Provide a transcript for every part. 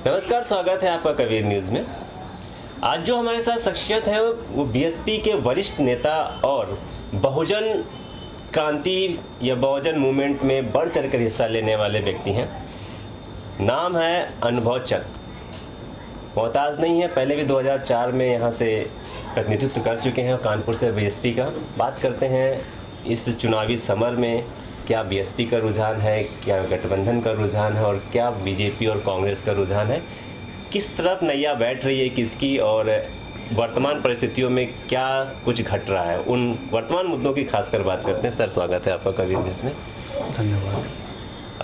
नमस्कार, स्वागत है आपका कबीर न्यूज़ में। आज जो हमारे साथ शख्सियत है वो बीएसपी के वरिष्ठ नेता और बहुजन क्रांति या बहुजन मूवमेंट में बढ़ चढ़ कर हिस्सा लेने वाले व्यक्ति हैं। नाम है अनुभव चक। मोहताज नहीं है, पहले भी 2004 में यहाँ से प्रतिनिधित्व कर चुके हैं कानपुर से बीएसपी का। बात करते हैं इस चुनावी समर में क्या बीएसपी का रुझान है, क्या गठबंधन का रुझान है और क्या बीजेपी और कांग्रेस का रुझान है, किस तरफ नैया बैठ रही है किसकी और वर्तमान परिस्थितियों में क्या कुछ घट रहा है, उन वर्तमान मुद्दों की खासकर बात करते हैं। सर, स्वागत है आपका कबीर न्यूज़ में। धन्यवाद।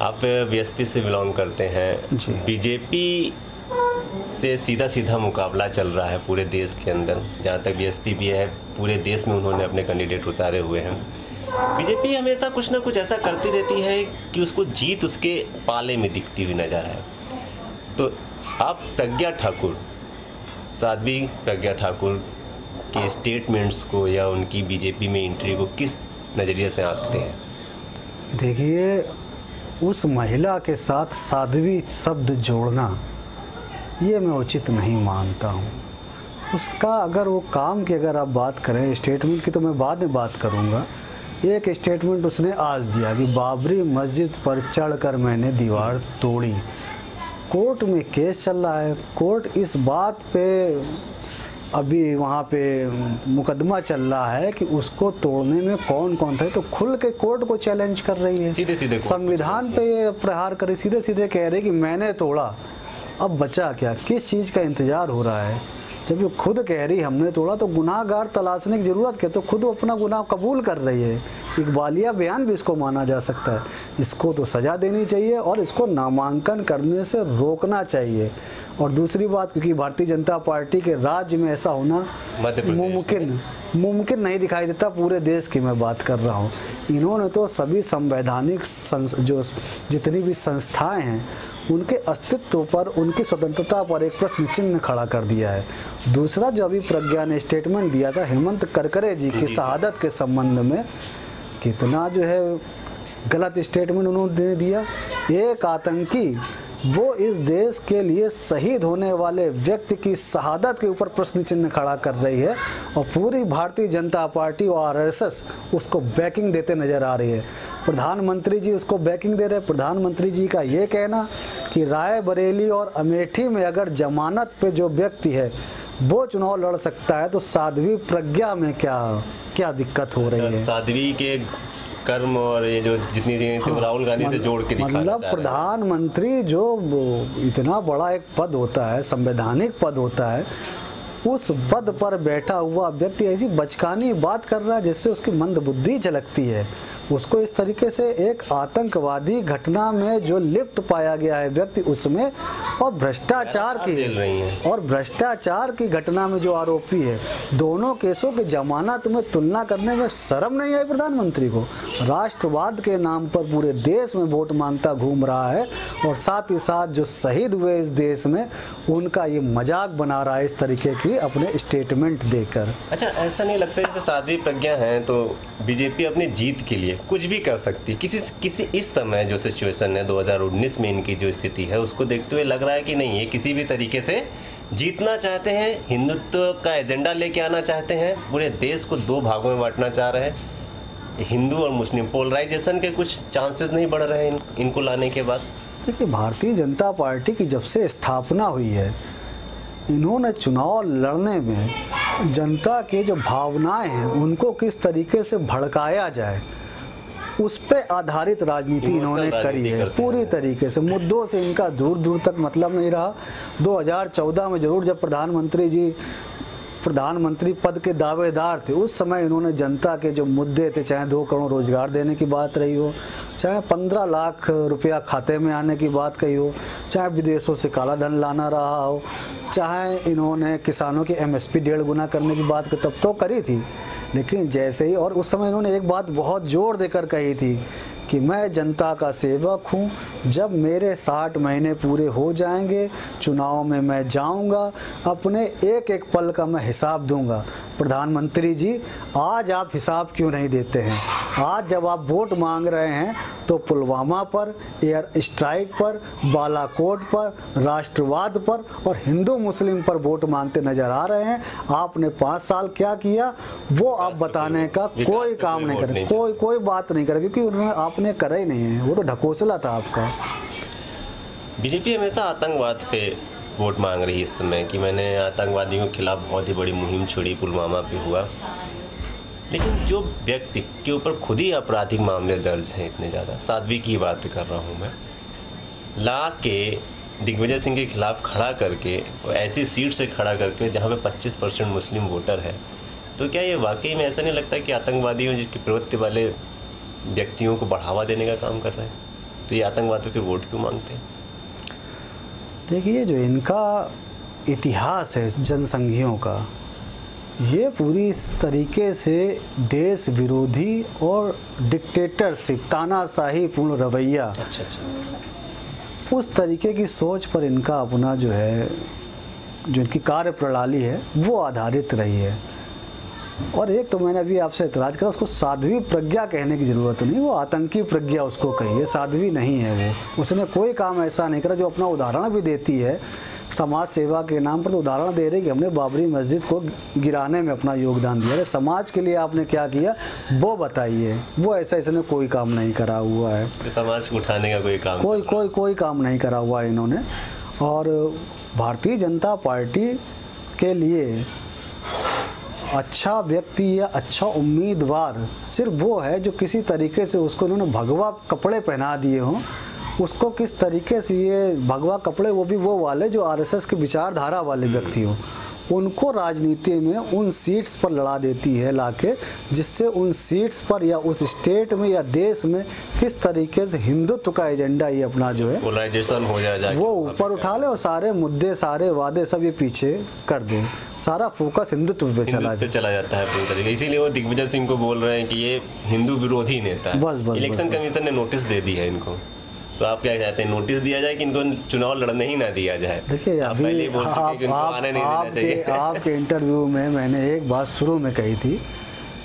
आप बीएसपी से बिलोंग करते हैं। बीजेपी से सीधा सीधा मुकाबला चल रहा है पूरे देश के अंदर। जहाँ तक बीएसपी भी है, पूरे देश में उन्होंने अपने कैंडिडेट उतारे हुए हैं। बीजेपी हमेशा कुछ ना कुछ ऐसा करती रहती है कि उसको जीत उसके पाले में दिखती हुई नजर है। तो आप प्रज्ञा ठाकुर, साध्वी प्रज्ञा ठाकुर के स्टेटमेंट्स को या उनकी बीजेपी में एंट्री को किस नज़रिए से आंकते हैं? देखिए, उस महिला के साथ साध्वी शब्द जोड़ना ये मैं उचित नहीं मानता हूँ। उसका अगर वो काम की अगर आप बात करें, स्टेटमेंट की तो मैं बाद में बात करूँगा। एक स्टेटमेंट उसने आज दिया कि बाबरी मस्जिद पर चढ़कर मैंने दीवार तोड़ी। कोर्ट में केस चल रहा है, कोर्ट इस बात पे अभी वहाँ पे मुकदमा चल रहा है कि उसको तोड़ने में कौन कौन था। तो खुल के कोर्ट को चैलेंज कर रही है, सीधे सीधे संविधान पे ये प्रहार कर रही, सीधे सीधे कह रहे कि मैंने तोड़ा। अब बचा क्या, किस चीज़ का इंतज़ार हो रहा है? जब वो खुद कह रही हमने तोड़ा तो गुनाहगार तलाशने की ज़रूरत क्या? तो खुद अपना गुनाह कबूल कर रही है। इकबालिया बयान भी इसको माना जा सकता है। इसको तो सज़ा देनी चाहिए और इसको नामांकन करने से रोकना चाहिए। और दूसरी बात, क्योंकि भारतीय जनता पार्टी के राज्य में ऐसा होना मुमकिन नहीं दिखाई देता, पूरे देश की मैं बात कर रहा हूँ। इन्होंने तो सभी संवैधानिक जो जितनी भी संस्थाएं हैं उनके अस्तित्व पर, उनकी स्वतंत्रता पर एक प्रश्न चिन्ह खड़ा कर दिया है। दूसरा, जो अभी प्रज्ञा ने स्टेटमेंट दिया था हेमंत करकरे जी की शहादत के संबंध में, कितना जो है गलत स्टेटमेंट उन्होंने दिया। एक आतंकी वो इस देश के लिए शहीद होने वाले व्यक्ति की शहादत के ऊपर प्रश्न चिन्ह खड़ा कर रही है और पूरी भारतीय जनता पार्टी और आरएसएस उसको बैकिंग देते नज़र आ रही है। प्रधानमंत्री जी उसको बैकिंग दे रहे हैं। प्रधानमंत्री जी का ये कहना कि रायबरेली और अमेठी में अगर जमानत पे जो व्यक्ति है वो चुनाव लड़ सकता है, तो साध्वी प्रज्ञा में क्या दिक्कत हो रही है? साध्वी के कर्म और ये जो जितनी राहुल गांधी से जोड़ के दिखाना मतलब प्रधानमंत्री जो इतना बड़ा एक पद होता है, संवैधानिक पद होता है, उस पद पर बैठा हुआ व्यक्ति ऐसी बचकानी बात कर रहा है जिससे उसकी मंदबुद्धि झलकती है। उसको इस तरीके से एक आतंकवादी घटना में जो लिप्त पाया गया है व्यक्ति उसमें, और भ्रष्टाचार की घटना में जो आरोपी है, दोनों केसों की जमानत में तुलना करने में शर्म नहीं आई प्रधानमंत्री को? राष्ट्रवाद के नाम पर पूरे देश में वोट मांगता घूम रहा है और साथ ही साथ जो शहीद हुए इस देश में उनका ये मजाक बना रहा है इस तरीके की अपने स्टेटमेंट देकर। अच्छा, ऐसा नहीं लगता जैसे साध्वी प्रज्ञा है तो बीजेपी अपनी जीत के लिए कुछ भी कर सकती? किसी इस समय जो सिचुएशन है 2019 में इनकी जो स्थिति है उसको देखते हुए लग रहा है कि नहीं, ये किसी भी तरीके से जीतना चाहते हैं, हिंदुत्व का एजेंडा लेके आना चाहते हैं, पूरे देश को दो भागों में बांटना चाह रहे हैं। हिंदू और मुस्लिम पोलराइजेशन के कुछ चांसेस नहीं बढ़ रहे हैं इनको लाने के बाद? देखिए, भारतीय जनता पार्टी की जब से स्थापना हुई है, इन्होंने चुनाव लड़ने में जनता के जो भावनाएं हैं उनको किस तरीके से भड़काया जाए उस पे आधारित राजनीति इन्होंने करी है पूरी तरीके से। मुद्दों से इनका दूर दूर तक मतलब नहीं रहा। 2014 में जरूर जब प्रधानमंत्री पद के दावेदार थे, उस समय इन्होंने जनता के जो मुद्दे थे, चाहे 2 करोड़ रोजगार देने की बात रही हो, चाहे 15 लाख रुपया खाते में आने की बात कही हो, चाहे विदेशों से काला धन लाना रहा हो, चाहे इन्होंने किसानों की एमएसपी 1.5 गुना करने की बात तब तो करी थी। लेकिन जैसे ही, और उस समय इन्होंने एक बात बहुत जोर देकर कही थी कि मैं जनता का सेवक हूँ, जब मेरे 60 महीने पूरे हो जाएंगे चुनाव में मैं जाऊँगा, अपने एक एक पल का मैं हिसाब दूंगा। प्रधानमंत्री जी, आज आप हिसाब क्यों नहीं देते हैं? आज जब आप वोट मांग रहे हैं तो पुलवामा पर, एयर स्ट्राइक पर, बालाकोट पर, राष्ट्रवाद पर और हिंदू मुस्लिम पर वोट मांगते नजर आ रहे हैं। आपने 5 साल क्या किया वो आप बताने का कोई काम नहीं करे, कोई बात नहीं करे, क्योंकि उन्होंने आपने करा ही नहीं है, वो तो ढकोसला था आपका। बीजेपी हमेशा आतंकवाद पे वोट मांग रही है इस समय कि मैंने आतंकवादियों के खिलाफ बहुत ही बड़ी मुहिम छेड़ी, पुलवामा पे हुआ। लेकिन जो व्यक्ति के ऊपर खुद ही आपराधिक मामले दर्ज हैं इतने ज़्यादा, साध्वी की बात कर रहा हूँ मैं, ला के दिग्विजय सिंह के खिलाफ खड़ा करके, ऐसी सीट से खड़ा करके जहाँ पे 25% मुस्लिम वोटर है, तो क्या ये वाकई में ऐसा नहीं लगता कि आतंकवादियों की प्रवृत्ति वाले व्यक्तियों को बढ़ावा देने का काम कर रहे हैं? तो ये आतंकवाद पे फिर वोट क्यों मांगते हैं? देखिए, जो इनका इतिहास है जनसंघियों का, ये पूरी इस तरीके से देश विरोधी और डिक्टेटरशिप, तानाशाही पूर्ण रवैया, अच्छा, उस तरीके की सोच पर इनका अपना जो है, जो इनकी कार्य प्रणाली है वो आधारित रही है। और एक तो मैंने अभी आपसे इतराज़ करा, उसको साध्वी प्रज्ञा कहने की ज़रूरत नहीं, वो आतंकी प्रज्ञा उसको कहिए, साध्वी नहीं है वो। उसने कोई काम ऐसा नहीं करा। जो अपना उदाहरण भी देती है समाज सेवा के नाम पर, तो उदाहरण दे रही कि हमने बाबरी मस्जिद को गिराने में अपना योगदान दिया। अरे समाज के लिए आपने क्या किया वो बताइए। वो ऐसा इसने कोई काम नहीं करा हुआ है, तो समाज को उठाने का कोई काम नहीं करा हुआ है इन्होंने। और भारतीय जनता पार्टी के लिए अच्छा व्यक्ति या अच्छा उम्मीदवार सिर्फ वो है जो किसी तरीके से उसको इन्होंने भगवा कपड़े पहना दिए हों। उसको किस तरीके से ये भगवा कपड़े, वो भी वो वाले जो आरएसएस की विचारधारा वाले व्यक्ति हों, उनको राजनीति में उन सीट्स पर लड़ा देती है लाके, जिससे उन सीट्स पर या उस स्टेट में या देश में किस तरीके से हिंदुत्व का एजेंडा ये अपना जो है पोलराइजेशन हो जाए, वो ऊपर उठा ले और सारे मुद्दे, सारे वादे सब ये पीछे कर दे। सारा फोकस हिंदुत्व पे चला जाता है पूरी तरीके। इसीलिए वो दिग्विजय सिंह को बोल रहे हैं कि ये हिंदू विरोधी नेता है। बस इलेक्शन कमीशन ने नोटिस दे दी है इनको। तो आप क्या चाहते हैं, नोटिस दिया जाए कि इनको चुनाव लड़ने ही ना दिया जाए? देखिए, अभी आपके इंटरव्यू में मैंने एक बात शुरू में कही थी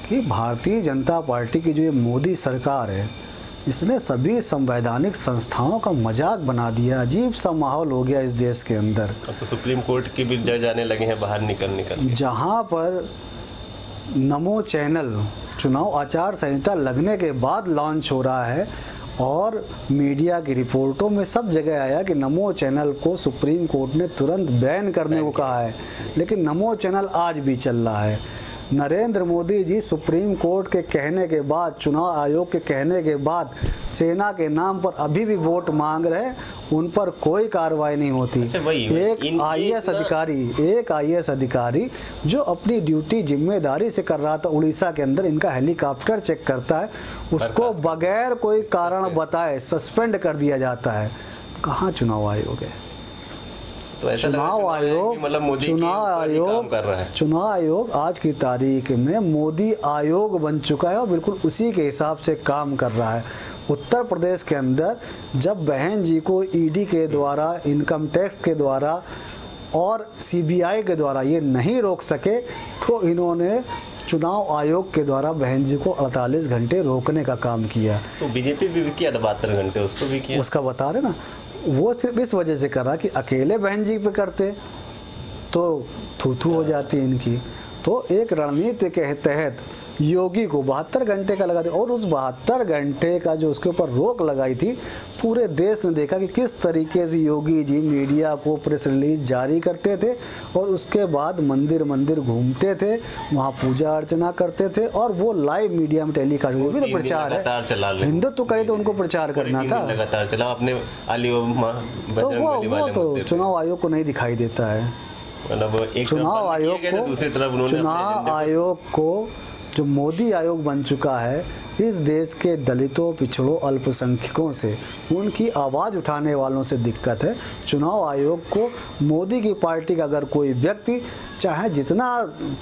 कि भारतीय जनता पार्टी की जो ये मोदी सरकार है, इसने सभी संवैधानिक संस्थाओं का मजाक बना दिया। अजीब सा माहौल हो गया इस देश के अंदर। तो सुप्रीम कोर्ट के भी जज आने लगे हैं बाहर निकल जहाँ पर नमो चैनल चुनाव आचार संहिता लगने के बाद लॉन्च हो रहा है और मीडिया की रिपोर्टों में सब जगह आया कि नमो चैनल को सुप्रीम कोर्ट ने तुरंत बैन करने को कहा है, लेकिन नमो चैनल आज भी चल रहा है। नरेंद्र मोदी जी सुप्रीम कोर्ट के कहने के बाद, चुनाव आयोग के कहने के बाद सेना के नाम पर अभी भी वोट मांग रहे, उन पर कोई कार्रवाई नहीं होती। एक आईएएस अधिकारी जो अपनी ड्यूटी जिम्मेदारी से कर रहा था उड़ीसा के अंदर, इनका हेलीकॉप्टर चेक करता है, उसको बगैर कोई कारण बताए सस्पेंड कर दिया जाता है। कहाँ चुनाव आयोग है? तो चुनाव आयोग आज की तारीख में मोदी आयोग बन चुका है और बिल्कुल उसी के हिसाब से काम कर रहा है। उत्तर प्रदेश के अंदर जब बहन जी को ईडी के द्वारा, इनकम टैक्स के द्वारा और सीबीआई के द्वारा ये नहीं रोक सके, तो इन्होंने चुनाव आयोग के द्वारा बहन जी को 48 घंटे रोकने का काम किया। तो बीजेपी भी किया 72 घंटे, उसको भी किया। उसका बता रहे ना, वो सिर्फ इस वजह से करा कि अकेले बहन जी पे करते तो थू हो जाती इनकी। तो एक रणनीति के तहत योगी को 72 घंटे का लगा दिया और उस 72 घंटे का जो उसके ऊपर रोक लगाई थी, पूरे देश ने देखा कि किस तरीके से योगी जी मीडिया को प्रेस रिलीज जारी करते थे और उसके बाद मंदिर मंदिर घूमते थे, वहाँ पूजा अर्चना करते थे और वो लाइव मीडिया में टेलीकास्ट, वो भी तो प्रचार है। हिंदुत्व कहे तो उनको प्रचार करना था, लगातार चला अपने तो वो तो चुनाव आयोग को नहीं दिखाई देता है। चुनाव आयोग को जो मोदी आयोग बन चुका है, इस देश के दलितों, पिछड़ों, अल्पसंख्यकों से, उनकी आवाज़ उठाने वालों से दिक्कत है। चुनाव आयोग को मोदी की पार्टी का अगर कोई व्यक्ति चाहे जितना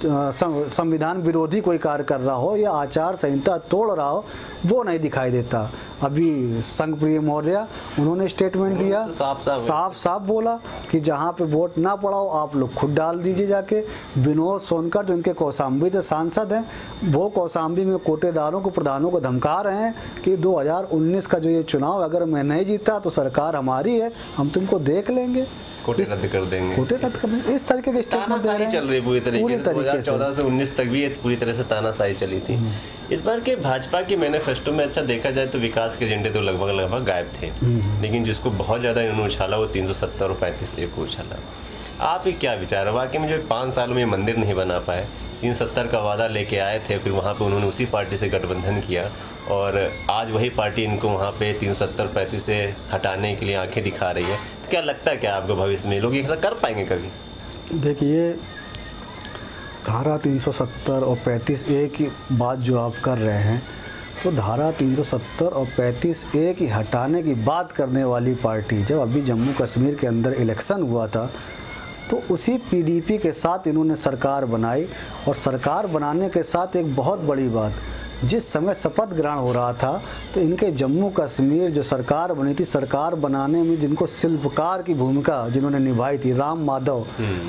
संविधान विरोधी कोई कार्य कर रहा हो या आचार संहिता तोड़ रहा हो, वो नहीं दिखाई देता। अभी संघप्रिय मौर्य उन्होंने स्टेटमेंट दिया, साफ बोला कि जहाँ पे वोट ना पड़ाओ आप लोग खुद डाल दीजिए जाके। विनोद सोनकर जो इनके कौशाम्बी से सांसद हैं, वो कौशाम्बी में कोटेदारों को, प्रधानों को धमका रहे हैं कि 2019 का जो ये चुनाव अगर मैं नहीं जीता तो सरकार हमारी है, हम तुमको देख लेंगे, कोटे रद्द कर देंगे, कोटे रद्द कर देंगे। इस तरीके के तानाशाही चल रही पूरी तरीके से। 2014 से 19 तक भी पूरी तरह से तानाशाही चली थी। इस बार के भाजपा के मैनिफेस्टो में अच्छा देखा जाए तो विकास के एजेंडे तो लगभग गायब थे, लेकिन जिसको बहुत ज़्यादा इन्होंने उछाला वो 370 और 35A को उछाला। आप ही क्या विचार है? वाकई में जो 5 साल में मंदिर नहीं बना पाए, 370 का वादा लेके आए थे, फिर वहाँ पे उन्होंने उसी पार्टी से गठबंधन किया और आज वही पार्टी इनको वहाँ पे 370-35 से हटाने के लिए आंखें दिखा रही है। तो क्या लगता है क्या आपको भविष्य में लोग ऐसा कर पाएंगे कभी? देखिए, धारा 370 और 35A की बात जो आप कर रहे हैं, तो धारा 370 और 35A की हटाने की बात करने वाली पार्टी जब अभी जम्मू कश्मीर के अंदर इलेक्शन हुआ था तो उसी PDP के साथ इन्होंने सरकार बनाई। और सरकार बनाने के साथ एक बहुत बड़ी बात, जिस समय शपथ ग्रहण हो रहा था तो इनके जम्मू कश्मीर जो सरकार बनी थी, सरकार बनाने में जिनको शिल्पकार की भूमिका जिन्होंने निभाई थी, राम माधव,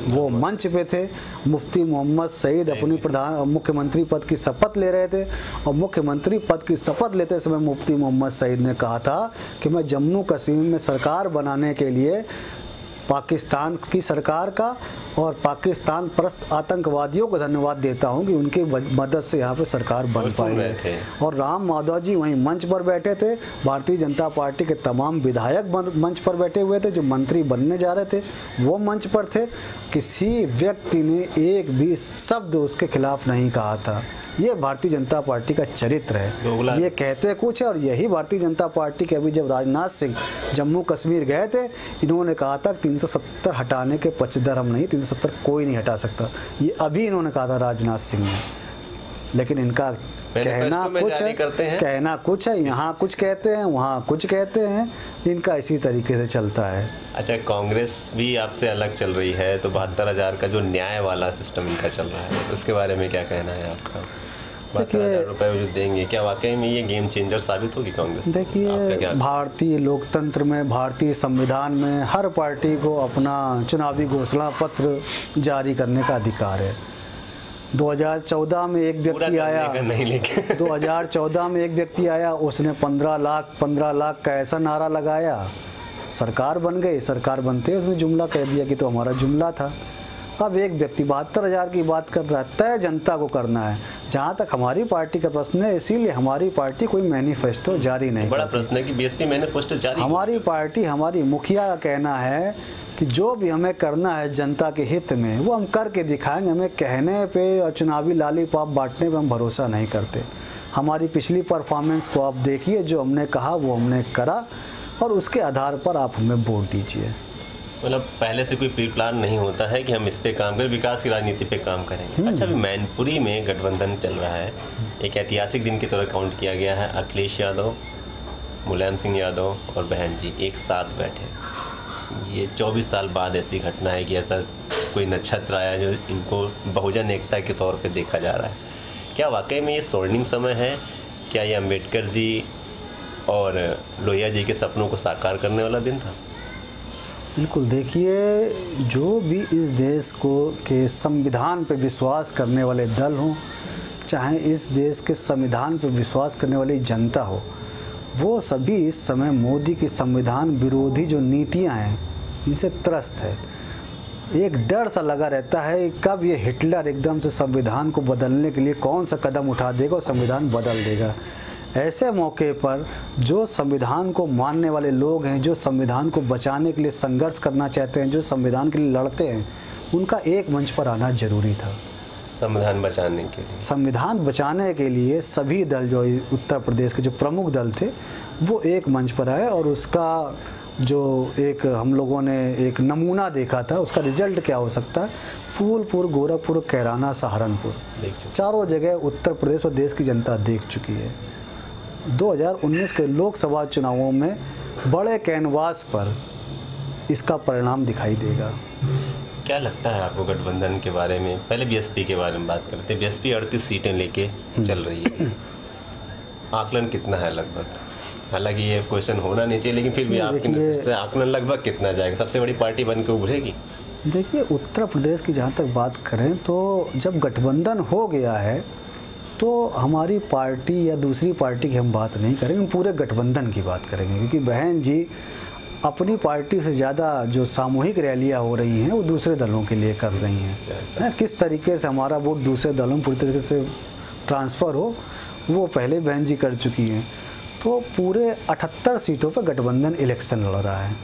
वो मंच पे थे। मुफ्ती मोहम्मद सईद अपनी मुख्यमंत्री पद की शपथ ले रहे थे और मुख्यमंत्री पद की शपथ लेते समय मुफ्ती मोहम्मद सईद ने कहा था कि मैं जम्मू कश्मीर में सरकार बनाने के लिए पाकिस्तान की सरकार का और पाकिस्तान परस्त आतंकवादियों को धन्यवाद देता हूं कि उनकी मदद से यहाँ पे सरकार बन पाई है। और राम माधव जी वहीं मंच पर बैठे थे, भारतीय जनता पार्टी के तमाम विधायक मंच पर बैठे हुए थे, जो मंत्री बनने जा रहे थे वो मंच पर थे। किसी व्यक्ति ने एक भी शब्द उसके खिलाफ नहीं कहा था। ये भारतीय जनता पार्टी का चरित्र है। ये कहते कुछ है और यही भारतीय जनता पार्टी के अभी जब राजनाथ सिंह जम्मू कश्मीर गए थे, इन्होंने कहा था 370 हटाने के पक्षधर हम नहीं, 370 कोई नहीं हटा सकता। ये अभी इन्होंने कहा था राजनाथ सिंह ने, लेकिन इनका कहना कुछ है, यहाँ कुछ कहते हैं, वहाँ कुछ कहते हैं, इनका इसी तरीके से चलता है। अच्छा, कांग्रेस भी आपसे अलग चल रही है, तो 72,000 का जो न्याय वाला सिस्टम इनका चल रहा है, उसके बारे में क्या कहना है आपका? 72,000 रुपये जो देंगे, क्या वाकई में ये गेम चेंजर साबित होगी कांग्रेस? देखिए, भारतीय लोकतंत्र में, भारतीय संविधान में हर पार्टी को अपना चुनावी घोषणा पत्र जारी करने का अधिकार है। 2014 में एक व्यक्ति आया, 2014 में एक व्यक्ति आया, उसने 15 लाख का ऐसा नारा लगाया, सरकार बन गई। सरकार बनते उसने जुमला कह दिया कि तो हमारा जुमला था। अब एक व्यक्ति 72,000 की बात कर रहा है, तय जनता को करना है। जहाँ तक हमारी पार्टी का प्रश्न है, इसीलिए हमारी पार्टी कोई मैनिफेस्टो जारी नहीं बड़ा प्रश्न है कि बीएसपी मैनिफेस्टो जारी, हमारी पार्टी, हमारी मुखिया का कहना है कि जो भी हमें करना है जनता के हित में वो हम करके दिखाएंगे। हमें कहने पे और चुनावी लालीपाप बांटने पे हम भरोसा नहीं करते। हमारी पिछली परफॉर्मेंस को आप देखिए, जो हमने कहा वो हमने करा और उसके आधार पर आप हमें वोट दीजिए। मतलब पहले से कोई प्री प्लान नहीं होता है कि हम इस पे काम करें, विकास की राजनीति पे काम करेंगे। अच्छा, अभी मैनपुरी में गठबंधन चल रहा है, एक ऐतिहासिक दिन की तरह काउंट किया गया है। अखिलेश यादव, मुलायम सिंह यादव और बहन जी एक साथ बैठे। ये 24 साल बाद ऐसी घटना है कि ऐसा कोई नक्षत्र आया जो इनको बहुजन एकता के तौर पे देखा जा रहा है। क्या वाकई में ये स्वर्णिम समय है? क्या ये अम्बेडकर जी और लोहिया जी के सपनों को साकार करने वाला दिन था? बिल्कुल। देखिए, जो भी इस देश को के संविधान पे विश्वास करने वाले दल हों, चाहे इस देश के संविधान पे विश्वास करने वाली जनता हो, वो सभी इस समय मोदी की संविधान विरोधी जो नीतियां हैं इनसे त्रस्त है। एक डर सा लगा रहता है कब ये हिटलर एकदम से संविधान को बदलने के लिए कौन सा कदम उठा देगा और संविधान बदल देगा। ऐसे मौके पर जो संविधान को मानने वाले लोग हैं, जो संविधान को बचाने के लिए संघर्ष करना चाहते हैं, जो संविधान के लिए लड़ते हैं, उनका एक मंच पर आना जरूरी था। संविधान बचाने के लिए, संविधान बचाने के लिए सभी दल जो उत्तर प्रदेश के जो प्रमुख दल थे वो एक मंच पर आए और उसका जो एक हम लोगों ने एक नमूना देखा था, उसका रिजल्ट क्या हो सकता है। फूलपुर, गोरखपुर, कैराना, सहारनपुर, चारों जगह उत्तर प्रदेश और देश की जनता देख चुकी है। 2019 के लोकसभा चुनावों में बड़े कैनवास पर इसका परिणाम दिखाई देगा। क्या लगता है आपको गठबंधन के बारे में? पहले बीएसपी के बारे में बात करते हैं। बीएसपी 38 सीटें लेके चल रही है, आकलन कितना है लगभग? हालांकि ये क्वेश्चन होना नहीं चाहिए, लेकिन फिर भी आपके नजर से आकलन लगभग कितना जाएगा? सबसे बड़ी पार्टी बन के उभरेगी? देखिए, उत्तर प्रदेश की जहाँ तक बात करें तो जब गठबंधन हो गया है तो हमारी पार्टी या दूसरी पार्टी की हम बात नहीं करेंगे, हम पूरे गठबंधन की बात करेंगे। क्योंकि बहन जी अपनी पार्टी से ज़्यादा जो सामूहिक रैलियाँ हो रही हैं वो दूसरे दलों के लिए कर रही हैं। किस तरीके से हमारा वोट दूसरे दलों पूरी तरीके से ट्रांसफ़र हो, वो पहले बहन जी कर चुकी हैं। तो पूरे 78 सीटों पर गठबंधन इलेक्शन लड़ रहा है।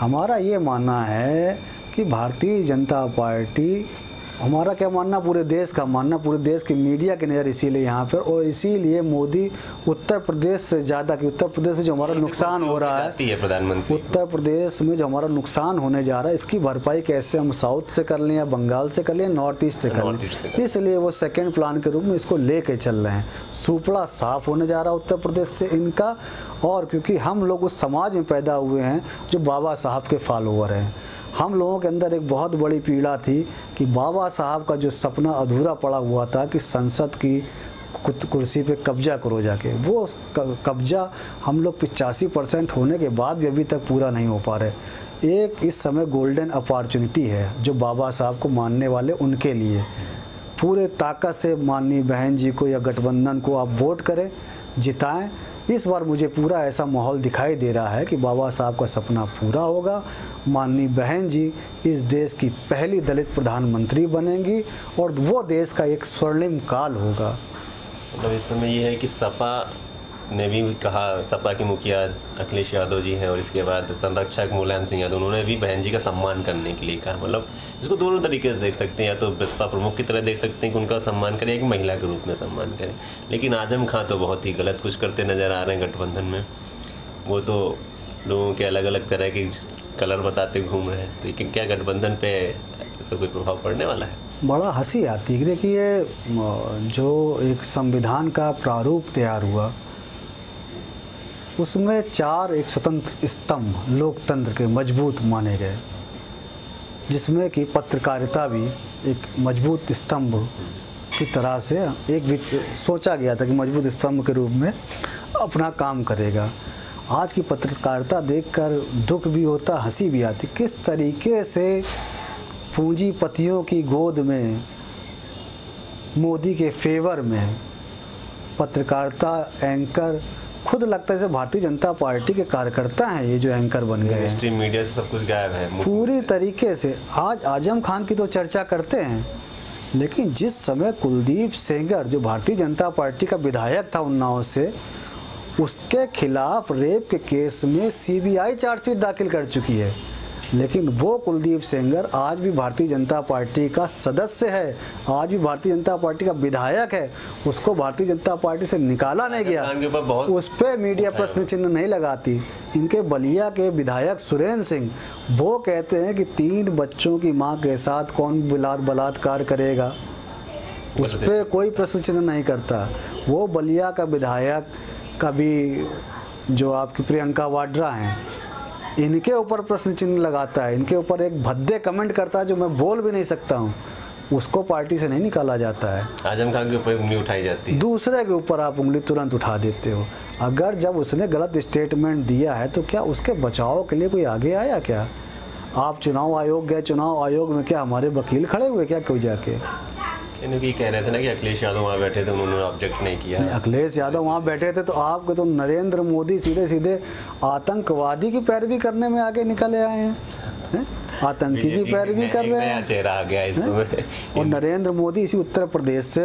हमारा ये मानना है कि भारतीय जनता पार्टी, हमारा क्या मानना, पूरे देश का मानना, पूरे देश की मीडिया की नज़र इसीलिए यहाँ पर, और इसीलिए मोदी उत्तर प्रदेश से ज़्यादा, कि उत्तर प्रदेश में जो हमारा नुकसान हो रहा है, प्रधानमंत्री उत्तर प्रदेश में जो हमारा नुकसान होने जा रहा है, इसकी भरपाई कैसे हम साउथ से कर लें या बंगाल से कर लें, नॉर्थ ईस्ट से कर लें, इसलिए वो सेकेंड प्लान के रूप में इसको लेके चल रहे हैं। सुपड़ा साफ होने जा रहा है उत्तर प्रदेश से इनका, और क्योंकि हम लोग उस समाज में पैदा हुए हैं जो बाबा साहब के फॉलोअर हैं। हम लोगों के अंदर एक बहुत बड़ी पीड़ा थी कि बाबा साहब का जो सपना अधूरा पड़ा हुआ था कि संसद की कुर्सी पे कब्जा करो जाके, वो कब्जा हम लोग 85% होने के बाद भी अभी तक पूरा नहीं हो पा रहे। एक इस समय गोल्डन अपॉर्चुनिटी है जो बाबा साहब को मानने वाले उनके लिए, पूरे ताकत से माननीय बहन जी को या गठबंधन को आप वोट करें, जिताएं। इस बार मुझे पूरा ऐसा माहौल दिखाई दे रहा है कि बाबा साहब का सपना पूरा होगा। माननीय बहन जी इस देश की पहली दलित प्रधानमंत्री बनेंगी और वो देश का एक स्वर्णिम काल होगा। मतलब इस समय ये है कि सपा ने भी कहा, सपा के मुखिया अखिलेश यादव जी हैं और इसके बाद संरक्षक मुलायम सिंह यादव, उन्होंने भी बहन जी का सम्मान करने के लिए कहा। मतलब इसको दोनों तरीके से देख सकते हैं, या तो बसपा प्रमुख की तरह देख सकते हैं कि उनका सम्मान करें, एक महिला के रूप में सम्मान करें। लेकिन आजम खां तो बहुत ही गलत कुछ करते नज़र आ रहे हैं गठबंधन में। वो तो लोगों के अलग अलग तरह के कलर बताते घूम रहे हैं। तो क्या गठबंधन पे इसका कोई प्रभाव पड़ने वाला है? बड़ा हंसी आती है। देखिए, जो एक संविधान का प्रारूप तैयार हुआ उसमें 4 एक स्वतंत्र स्तंभ लोकतंत्र के मजबूत माने गए, जिसमें कि पत्रकारिता भी एक मजबूत स्तंभ की तरह से एक सोचा गया था कि मजबूत स्तंभ के रूप में अपना काम करेगा। आज की पत्रकारिता देखकर दुख भी होता, हंसी भी आती। किस तरीके से पूंजीपतियों की गोद में, मोदी के फेवर में पत्रकारिता एंकर, खुद लगता है जैसे भारतीय जनता पार्टी के कार्यकर्ता हैं ये जो एंकर बन गए हैं। स्ट्रीम मीडिया से सब कुछ गायब है पूरी तरीके से। आज आजम खान की तो चर्चा करते हैं, लेकिन जिस समय कुलदीप सेंगर जो भारतीय जनता पार्टी का विधायक था उन्नाव से, उसके खिलाफ रेप के केस में सीबीआई चार्जशीट दाखिल कर चुकी है, लेकिन वो कुलदीप सेंगर आज भी भारतीय जनता पार्टी का सदस्य है, आज भी भारतीय जनता पार्टी का विधायक है। उसको भारतीय जनता पार्टी से निकाला नहीं गया, उस पर मीडिया प्रश्न चिन्ह नहीं लगाती। इनके बलिया के विधायक सुरेंद्र सिंह वो कहते हैं कि 3 बच्चों की मां के साथ कौन बलात्कार करेगा, उस पर कोई प्रश्न चिन्ह नहीं करता। वो बलिया का विधायक, कभी जो आपकी प्रियंका वाड्रा हैं, इनके ऊपर प्रश्न चिन्ह लगाता है, इनके ऊपर एक भद्दे कमेंट करता है जो मैं बोल भी नहीं सकता हूँ, उसको पार्टी से नहीं निकाला जाता है। आजम खान के ऊपर उंगली उठाई जाती है, दूसरे के ऊपर आप उंगली तुरंत उठा देते हो। अगर जब उसने गलत स्टेटमेंट दिया है तो क्या उसके बचाव के लिए कोई आगे आया? क्या आप चुनाव आयोग गए, चुनाव आयोग में क्या हमारे वकील खड़े हुए क्या कोई जाके? क्योंकि कह रहे थे ना कि अखिलेश यादव वहाँ बैठे थे, उन्होंने ऑब्जेक्ट नहीं किया। अखिलेश यादव वहाँ बैठे थे तो आपके तो नरेंद्र मोदी सीधे सीधे आतंकवादी की पैरवी करने में आगे निकले आए हैं, आतंकी की पैरवी कर रहे हैं। चेहरा आ गया इस समय। और नरेंद्र मोदी इसी उत्तर प्रदेश से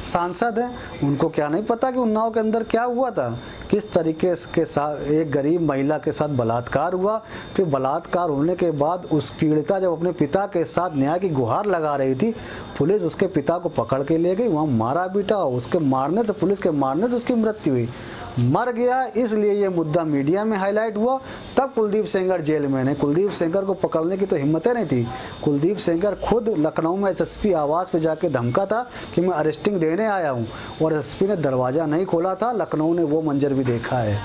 सांसद हैं, उनको क्या नहीं पता कि उन्नाव के अंदर क्या हुआ था, किस तरीके के साथ एक गरीब महिला के साथ बलात्कार हुआ। फिर बलात्कार होने के बाद उस पीड़िता जब अपने पिता के साथ न्याय की गुहार लगा रही थी, पुलिस उसके पिता को पकड़ के ले गई, वहाँ मारा पीटा, उसके मारने से, पुलिस के मारने से उसकी मृत्यु हुई। मर गया, इसलिए ये मुद्दा मीडिया में हाईलाइट हुआ। तब कुलदीप सेंगर जेल में ने कुलदीप सेंगर को पकड़ने की तो हिम्मतें नहीं थी। कुलदीप सेंगर खुद लखनऊ में एसएसपी आवास पे जाके धमका था कि मैं अरेस्टिंग देने आया हूँ, और एसएसपी ने दरवाज़ा नहीं खोला था। लखनऊ ने वो मंजर भी देखा है।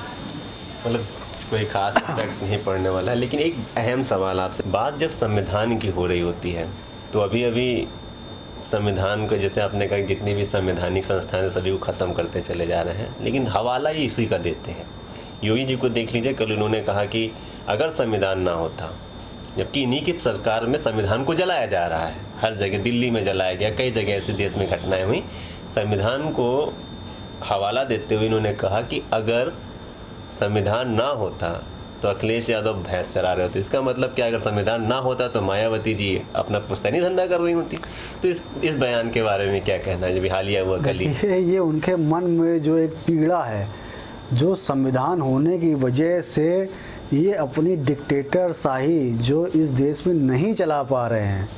मतलब कोई खास इफेक्ट नहीं पड़ने वाला है। लेकिन एक अहम सवाल आपसे, बात जब संविधान की हो रही होती है तो अभी अभी संविधान को, जैसे आपने कहा, जितनी भी संवैधानिक संस्थाएं सभी को ख़त्म करते चले जा रहे हैं, लेकिन हवाला ये इसी का देते हैं। योगी जी को देख लीजिए, कल उन्होंने कहा कि अगर संविधान ना होता, जबकि इन्हीं की सरकार में संविधान को जलाया जा रहा है, हर जगह, दिल्ली में जलाया गया, कई जगह ऐसे देश में घटनाएं हुई, संविधान को हवाला देते हुए इन्होंने कहा कि अगर संविधान ना होता तो अखिलेश यादव भैंस चरा रहे होते। इसका मतलब क्या, अगर संविधान ना होता तो मायावती जी अपना पुश्तैनी धंधा कर रही होती। तो इस बयान के बारे में क्या कहना है, जब हालिया हुआ कल ही? ये उनके मन में जो एक पीड़ा है, जो संविधान होने की वजह से ये अपनी डिक्टेटर शाही जो इस देश में नहीं चला पा रहे हैं,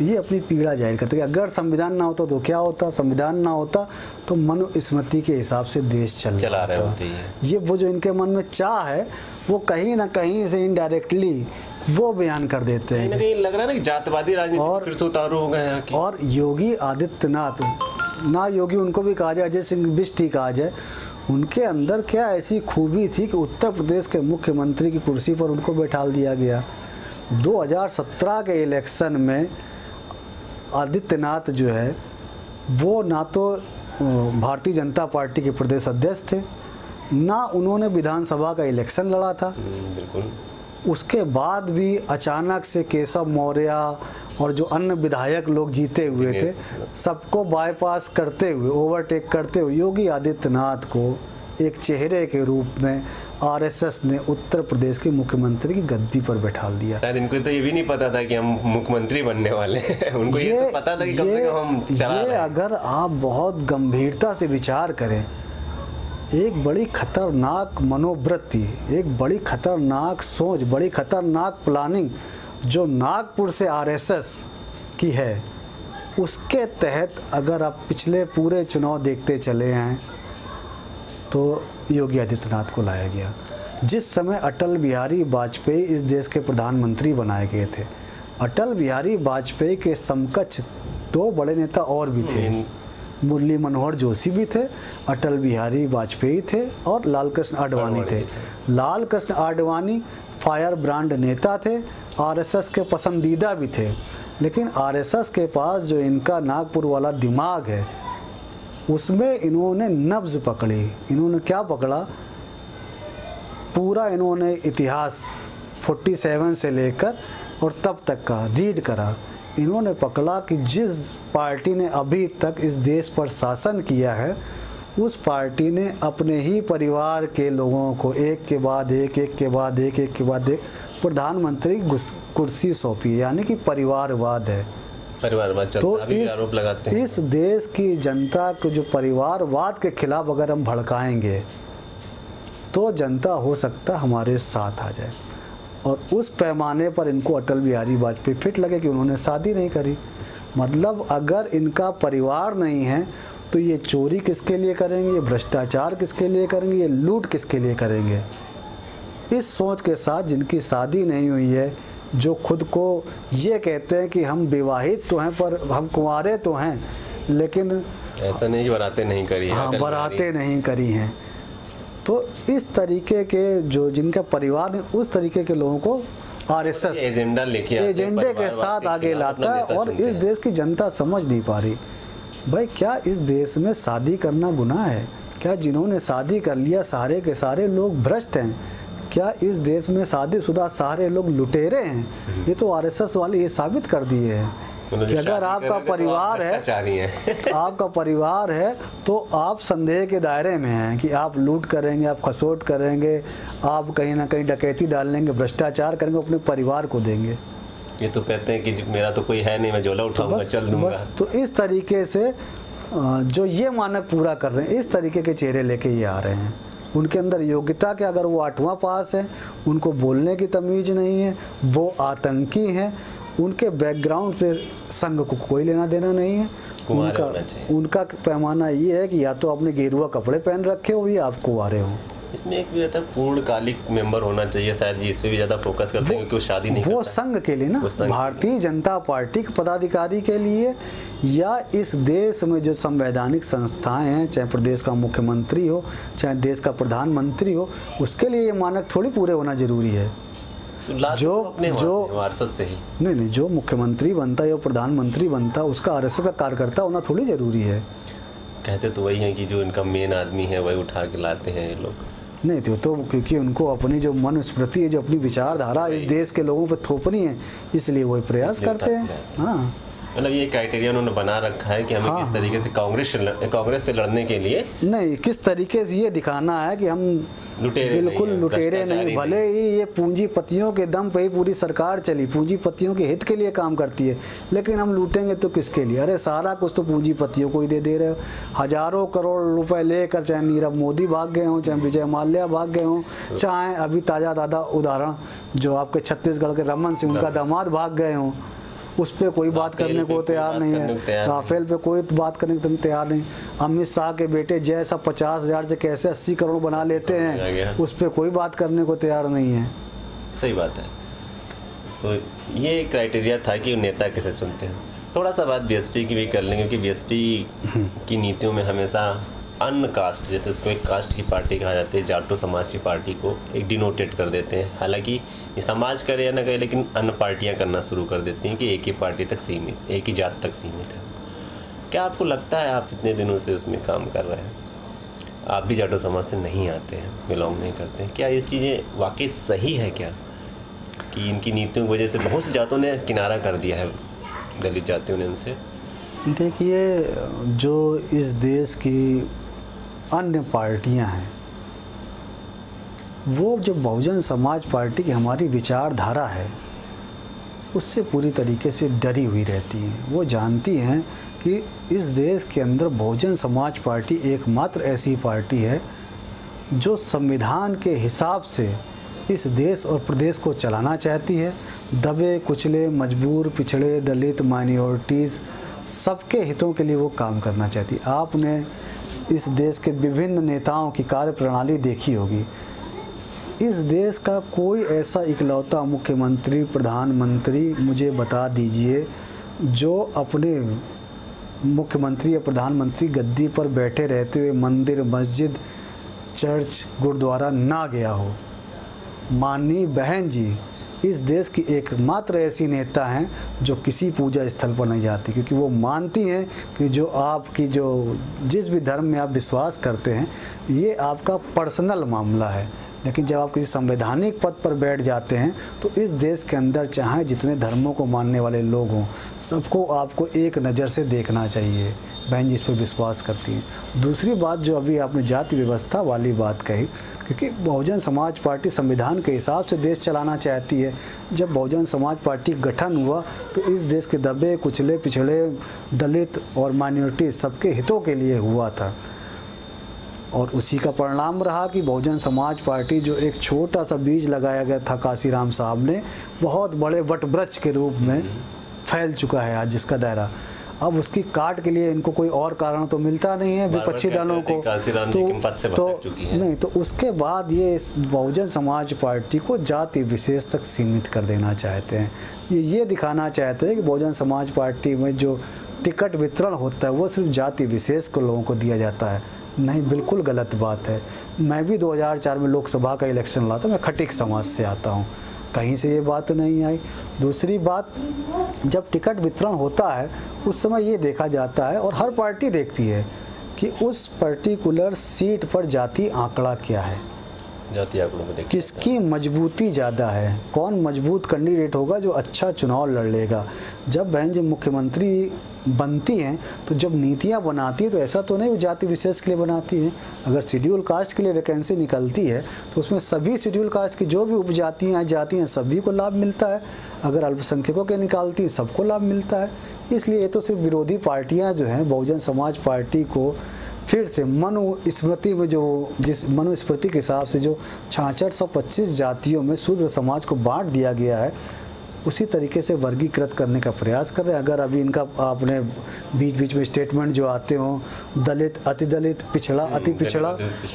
ये अपनी पीड़ा जाहिर करते हैं। अगर संविधान ना होता तो क्या होता, संविधान ना होता तो मनुस्मृति के हिसाब से देश चला रहे होते हैं। ये वो जो इनके मन में चाह है, वो कहीं ना कहीं से इनडायरेक्टली वो बयान कर देते हैं। कहीं लग रहा है ना कि जातवादी राजनीति फिर से उतारू हो गए यहाँ की। और योगी आदित्यनाथ, ना योगी उनको भी कहा जाए, अजय सिंह बिष्ट ही कहा जाए, उनके अंदर क्या ऐसी खूबी थी कि उत्तर प्रदेश के मुख्यमंत्री की कुर्सी पर उनको बैठाल दिया गया। 2017 के इलेक्शन में आदित्यनाथ जो है वो ना तो भारतीय जनता पार्टी के प्रदेश अध्यक्ष थे, ना उन्होंने विधानसभा का इलेक्शन लड़ा था। बिल्कुल। उसके बाद भी अचानक से केशव मौर्य और जो अन्य विधायक लोग जीते हुए थे, सबको बाईपास करते हुए, ओवरटेक करते हुए योगी आदित्यनाथ को एक चेहरे के रूप में आरएसएस ने उत्तर प्रदेश के मुख्यमंत्री की गद्दी पर बैठाल दिया। शायद इनको तो ये भी नहीं पता था कि हम मुख्यमंत्री बनने वाले हैं। उनको ये तो पता था कि कम से कम हम चला रहे हैं। अगर आप बहुत गंभीरता से विचार करें, एक बड़ी खतरनाक मनोवृत्ति, एक बड़ी खतरनाक सोच, बड़ी खतरनाक प्लानिंग जो नागपुर से आरएसएस की है, उसके तहत अगर आप पिछले पूरे चुनाव देखते चले हैं तो योगी आदित्यनाथ को लाया गया। जिस समय अटल बिहारी वाजपेयी इस देश के प्रधानमंत्री बनाए गए थे, अटल बिहारी वाजपेयी के समकक्ष दो बड़े नेता और भी थे। मुरली मनोहर जोशी भी थे, अटल बिहारी वाजपेयी थे और लाल कृष्ण आडवाणी थे। लाल कृष्ण आडवाणी फायर ब्रांड नेता थे, आरएसएस के पसंदीदा भी थे, लेकिन आरएसएस के पास जो इनका नागपुर वाला दिमाग है, उसमें इन्होंने नब्ज पकड़ी। इन्होंने क्या पकड़ा, पूरा इन्होंने इतिहास 47 से लेकर और तब तक का रीड करा। इन्होंने पकड़ा कि जिस पार्टी ने अभी तक इस देश पर शासन किया है, उस पार्टी ने अपने ही परिवार के लोगों को एक के बाद एक, एक के बाद एक, एक के बाद एक प्रधानमंत्री कुर्सी सौंपी, यानी कि परिवारवाद है। परिवारवाद चलता, तो अभी आरोप लगाते हैं। इस देश की जनता को जो परिवारवाद के खिलाफ अगर हम भड़काएंगे तो जनता हो सकता हमारे साथ आ जाए। और उस पैमाने पर इनको अटल बिहारी वाजपेयी फिट लगे कि उन्होंने शादी नहीं करी। मतलब अगर इनका परिवार नहीं है तो ये चोरी किसके लिए करेंगे, ये भ्रष्टाचार किसके लिए करेंगे, ये लूट किसके लिए करेंगे। इस सोच के साथ जिनकी शादी नहीं हुई है, जो खुद को ये कहते हैं कि हम विवाहित तो हैं पर हम कुंवारे तो हैं, लेकिन ऐसा नहीं, बारातें नहीं करी हैं। हाँ, बारातें नहीं करी हैं। तो इस तरीके के जो जिनका परिवार ने, उस तरीके के लोगों को आरएसएस एजेंडे के साथ आगे लाता है। और इस देश की जनता समझ नहीं पा रही, भाई क्या इस देश में शादी करना गुनाह है? क्या जिन्होंने शादी कर लिया सारे के सारे लोग भ्रष्ट हैं? क्या इस देश में शादीशुदा सारे लोग लुटेरे हैं? ये तो आरएसएस वाले ये साबित कर दिए हैं कि अगर आपका परिवार है, आपका परिवार है तो आप संदेह के दायरे में हैं कि आप लूट करेंगे, आप खसोट करेंगे, आप कहीं ना कहीं डकैती डाल लेंगे, भ्रष्टाचार करेंगे, अपने परिवार को देंगे। ये तो कहते हैं कि मेरा तो कोई है नहीं, मैं झोला उठाऊंगा, चल दूंगा। बस तो इस तरीके से जो ये मानक पूरा कर रहे हैं, इस तरीके के चेहरे लेके ये आ रहे हैं। उनके अंदर योग्यता के, अगर वो 8वां पास है, उनको बोलने की तमीज़ नहीं है, वो आतंकी हैं, उनके बैकग्राउंड से संघ को कोई लेना देना नहीं है, कुंवारे होना चाहिए। उनका पैमाना ये है कि या तो आपने गेरुआ कपड़े पहन रखे हो या आप कुंवारे हो। इसमें एक भी रहता है पूर्णकालिक मेंबर होना चाहिए, शायद इस पे भी ज़्यादा फोकस करते हैं क्योंकि वो शादी नहीं वो करता। संघ के लिए ना, भारतीय जनता पार्टी के पदाधिकारी के लिए, या इस देश में जो संवैधानिक संस्थाएं हैं, चाहे प्रदेश का मुख्यमंत्री हो चाहे देश का प्रधानमंत्री हो, उसके लिए ये मानक थोड़ी पूरे होना जरूरी है। जो वारसत से ही नहीं, जो मुख्यमंत्री बनता है या प्रधानमंत्री बनता है उसका आरएसएस का कार्यकर्ता होना थोड़ी जरूरी है। कहते तो वही है कि जो इनका मेन आदमी है वही उठा के लाते हैं ये लोग। नहीं तो क्योंकि उनको अपनी जो मनुस्मृति है, जो अपनी विचारधारा इस देश के लोगों पर थोपनी है, इसलिए वही प्रयास करते हैं। हाँ, मतलब ये क्राइटेरिया उन्होंने बना रखा है कि हमें किस तरीके से कांग्रेस से लड़ने के लिए, नहीं किस तरीके से ये दिखाना है कि हम बिल्कुल लुटेरे नहीं, भले ही ये पूंजीपतियों के दम पे ही पूरी सरकार चली, पूंजीपतियों के हित के लिए काम करती है, लेकिन हम लूटेंगे तो किसके लिए? अरे सारा कुछ तो पूंजीपतियों को ही दे रहे हो। हजारों करोड़ रुपए लेकर चाहे नीरव मोदी भाग गए हों, चाहे विजय माल्या भाग गए हों, चाहे अभी ताज़ा उदाहरण जो आपके छत्तीसगढ़ के रमन सिंह उनका दामाद भाग गए हों, उस पर कोई बात करने को तैयार नहीं है। राफेल पे कोई बात करने को तैयार नहीं। अमित शाह के बेटे जैसा 50,000 से कैसे 80 करोड़ बना लेते हैं, उस पर कोई बात करने को तैयार नहीं है। सही बात है। तो ये क्राइटेरिया था कि नेता कैसे चुनते हैं। थोड़ा सा बात बीएसपी की भी कर लेंगे क्योंकि बीएसपी की नीतियों में हमेशा अन्न कास्ट, जैसे उसको एक कास्ट की पार्टी कहा जाता है, जाटो समाज की पार्टी को एक डिनोटेड कर देते हैं। हालांकि ये समाज करे या न करे, लेकिन अन्य पार्टियां करना शुरू कर देती हैं कि एक ही पार्टी तक सीमित, एक ही जात तक सीमित है। क्या आपको लगता है, आप इतने दिनों से उसमें काम कर रहे हैं, आप भी जाटो समाज से नहीं आते हैं, बिलोंग नहीं करते हैं, क्या ये चीज़ें वाकई सही है क्या कि इनकी नीतियों की वजह से बहुत सी जातों ने किनारा कर दिया है, दलित जातियों ने उनसे? देखिए, जो इस देश की अन्य पार्टियां हैं, वो जो बहुजन समाज पार्टी की हमारी विचारधारा है उससे पूरी तरीके से डरी हुई रहती हैं। वो जानती हैं कि इस देश के अंदर बहुजन समाज पार्टी एकमात्र ऐसी पार्टी है जो संविधान के हिसाब से इस देश और प्रदेश को चलाना चाहती है। दबे कुचले, मजबूर, पिछड़े, दलित, माइनॉरिटीज़ सबके हितों के लिए वो काम करना चाहती है। आपने इस देश के विभिन्न नेताओं की कार्य प्रणाली देखी होगी। इस देश का कोई ऐसा इकलौता मुख्यमंत्री, प्रधानमंत्री मुझे बता दीजिए जो अपने मुख्यमंत्री या प्रधानमंत्री गद्दी पर बैठे रहते हुए मंदिर, मस्जिद, चर्च, गुरुद्वारा ना गया हो। माननीय बहन जी इस देश की एकमात्र ऐसी नेता हैं जो किसी पूजा स्थल पर नहीं जाती, क्योंकि वो मानती हैं कि जो आपकी जो जिस भी धर्म में आप विश्वास करते हैं ये आपका पर्सनल मामला है। लेकिन जब आप किसी संवैधानिक पद पर बैठ जाते हैं तो इस देश के अंदर चाहे जितने धर्मों को मानने वाले लोग हों, सबको आपको एक नज़र से देखना चाहिए। बहन जी इस पर विश्वास करती हैं। दूसरी बात जो अभी आपने जाति व्यवस्था वाली बात कही, क्योंकि बहुजन समाज पार्टी संविधान के हिसाब से देश चलाना चाहती है। जब बहुजन समाज पार्टी गठन हुआ तो इस देश के दबे कुचले, पिछड़े, दलित और माइनॉरिटी सबके हितों के लिए हुआ था, और उसी का परिणाम रहा कि बहुजन समाज पार्टी जो एक छोटा सा बीज लगाया गया था काशीराम साहब ने, बहुत बड़े वटवृक्ष के रूप में फैल चुका है आज जिसका दायरा। अब उसकी काट के लिए इनको कोई और कारण तो मिलता नहीं है विपक्षी दलों को, तो उसके बाद ये इस बहुजन समाज पार्टी को जाति विशेष तक सीमित कर देना चाहते हैं। ये दिखाना चाहते हैं कि बहुजन समाज पार्टी में जो टिकट वितरण होता है वो सिर्फ जाति विशेष को लोगों को दिया जाता है। नहीं, बिल्कुल गलत बात है। मैं भी 2004 में लोकसभा का इलेक्शन लड़ा था, मैं खटीक समाज से आता हूँ, कहीं से ये बात नहीं आई। दूसरी बात, जब टिकट वितरण होता है उस समय ये देखा जाता है और हर पार्टी देखती है कि उस पर्टिकुलर सीट पर जाति आंकड़ा क्या है, जाति आंकड़ों में किसकी मजबूती ज़्यादा है, कौन मजबूत कैंडिडेट होगा जो अच्छा चुनाव लड़ लेगा। जब बहन जी मुख्यमंत्री बनती हैं तो जब नीतियां बनाती है तो ऐसा तो नहीं वो जाति विशेष के लिए बनाती हैं। अगर शेड्यूल कास्ट के लिए वैकेंसी निकलती है तो उसमें सभी शेड्यूल कास्ट की जो भी उपजातियाँ जाती हैं सभी को लाभ मिलता है। अगर अल्पसंख्यकों के निकालती हैं सबको लाभ मिलता है। इसलिए ये तो सिर्फ विरोधी पार्टियाँ जो हैं बहुजन समाज पार्टी को फिर से मनुस्मृति में जो जिस मनुस्मृति के हिसाब से जो 6625 जातियों में शूद्र समाज को बांट दिया गया है, उसी तरीके से वर्गीकृत करने का प्रयास कर रहे हैं। अगर अभी इनका आपने बीच बीच में स्टेटमेंट जो आते हों, दलित, अति दलित, पिछड़ा, अति पिछड़ा,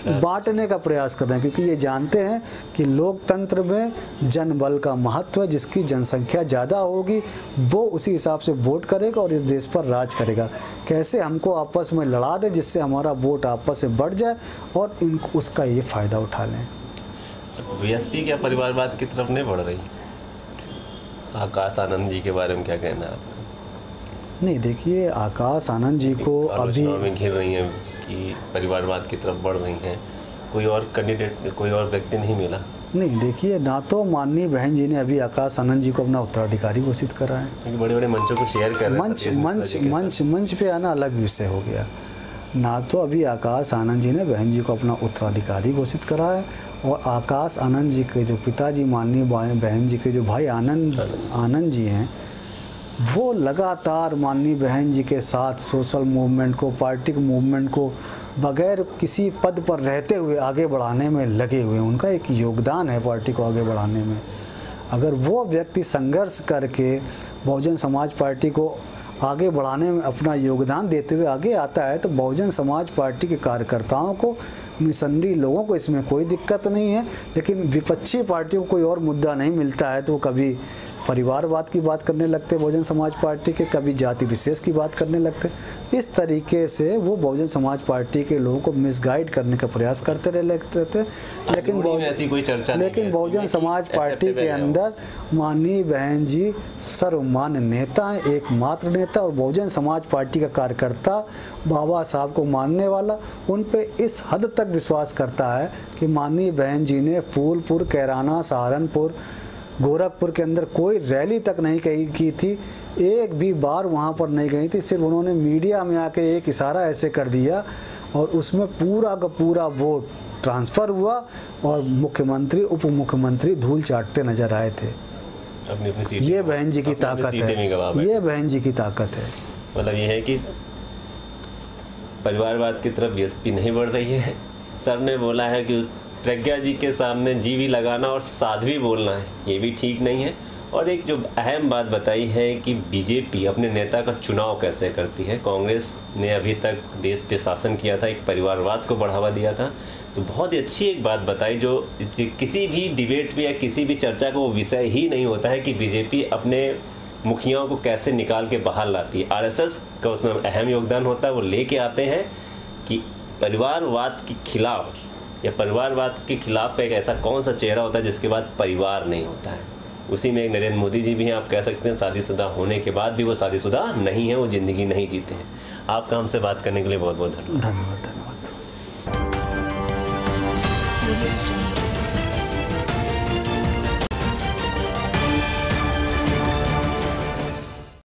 बांटने का प्रयास कर रहे हैं, क्योंकि ये जानते हैं कि लोकतंत्र में जनबल का महत्व है। जिसकी जनसंख्या ज़्यादा होगी वो उसी हिसाब से वोट करेगा और इस देश पर राज करेगा। कैसे हमको आपस में लड़ा दे जिससे हमारा वोट आपस में बढ़ जाए और उसका ये फ़ायदा उठा लें। बीएसपी क्या परिवारवाद की तरफ नहीं बढ़ रही? आकाश आनंद जी के बारे में क्या कहना है आपका? नहीं, देखिए, आकाश आनंद जी को अभी में घिर रही हैं कि परिवारवाद की तरफ बढ़ रही हैं, कोई और कैंडिडेट, कोई और व्यक्ति नहीं मिला? नहीं, देखिए, ना तो माननीय बहन जी ने अभी आकाश आनंद जी को अपना उत्तराधिकारी घोषित करा है, क्योंकि बड़े बड़े मंचों को शेयर कर रहे हैं। मंच पे आना अलग विषय हो गया। ना तो अभी आकाश आनंद जी ने बहन जी को अपना उत्तराधिकारी घोषित करा है, और आकाश आनंद जी के जो पिताजी माननीय बहन जी के जो भाई आनंद जी हैं, वो लगातार माननीय बहन जी के साथ सोशल मूवमेंट को, पार्टी के मूवमेंट को बगैर किसी पद पर रहते हुए आगे बढ़ाने में लगे हुए हैं। उनका एक योगदान है पार्टी को आगे बढ़ाने में। अगर वो व्यक्ति संघर्ष करके बहुजन समाज पार्टी को आगे बढ़ाने में अपना योगदान देते हुए आगे आता है, तो बहुजन समाज पार्टी के कार्यकर्ताओं को, मिशनरी लोगों को इसमें कोई दिक्कत नहीं है। लेकिन विपक्षी पार्टियों को कोई और मुद्दा नहीं मिलता है तो वो कभी परिवारवाद की बात करने लगते बहुजन समाज पार्टी के, कभी जाति विशेष की बात करने लगते। इस तरीके से वो बहुजन समाज पार्टी के लोगों को मिसगाइड करने का प्रयास करते रहते थे। लेकिन बहुजन समाज पार्टी के अंदर माननीय बहन जी सर्वमान्य नेता हैं, एकमात्र नेता, और बहुजन समाज पार्टी का कार्यकर्ता बाबा साहब को मानने वाला उन पे इस हद तक विश्वास करता है कि माननीय बहन जी ने फूलपुर, कैराना, सहारनपुर, गोरखपुर के अंदर कोई रैली तक नहीं की थी, एक भी बार वहाँ पर नहीं गई थी। सिर्फ उन्होंने मीडिया में आके एक इशारा ऐसे कर दिया और उसमें पूरा का पूरा वोट ट्रांसफ़र हुआ और मुख्यमंत्री, उप मुख्यमंत्री धूल चाटते नजर आए थे। ये बहन जी की ताकत है, ये बहन जी की ताकत है। मतलब ये है कि परिवारवाद की तरफ बीएसपी नहीं बढ़ रही है। सर ने बोला है कि प्रज्ञा जी के सामने जी भी लगाना और साध्वी बोलना है, ये भी ठीक नहीं है। और एक जो अहम बात बताई है कि बीजेपी अपने नेता का चुनाव कैसे करती है। कांग्रेस ने अभी तक देश पे शासन किया था, एक परिवारवाद को बढ़ावा दिया था, तो बहुत ही अच्छी एक बात बताई जो किसी भी डिबेट में या किसी भी चर्चा का वो विषय ही नहीं होता है कि बीजेपी अपने मुखियाओं को कैसे निकाल के बाहर लाती है। आरएसएस का उसमें अहम योगदान होता है, वो लेके आते हैं कि परिवारवाद के खिलाफ या परिवारवाद के खिलाफ का एक ऐसा कौन सा चेहरा होता है जिसके बाद परिवार नहीं होता है। उसी में एक नरेंद्र मोदी जी भी हैं, आप कह सकते हैं शादीशुदा होने के बाद भी वो शादीशुदा नहीं है, वो ज़िंदगी नहीं जीते हैं। आपका हमसे बात करने के लिए बहुत बहुत धन्यवाद। धन्यवाद।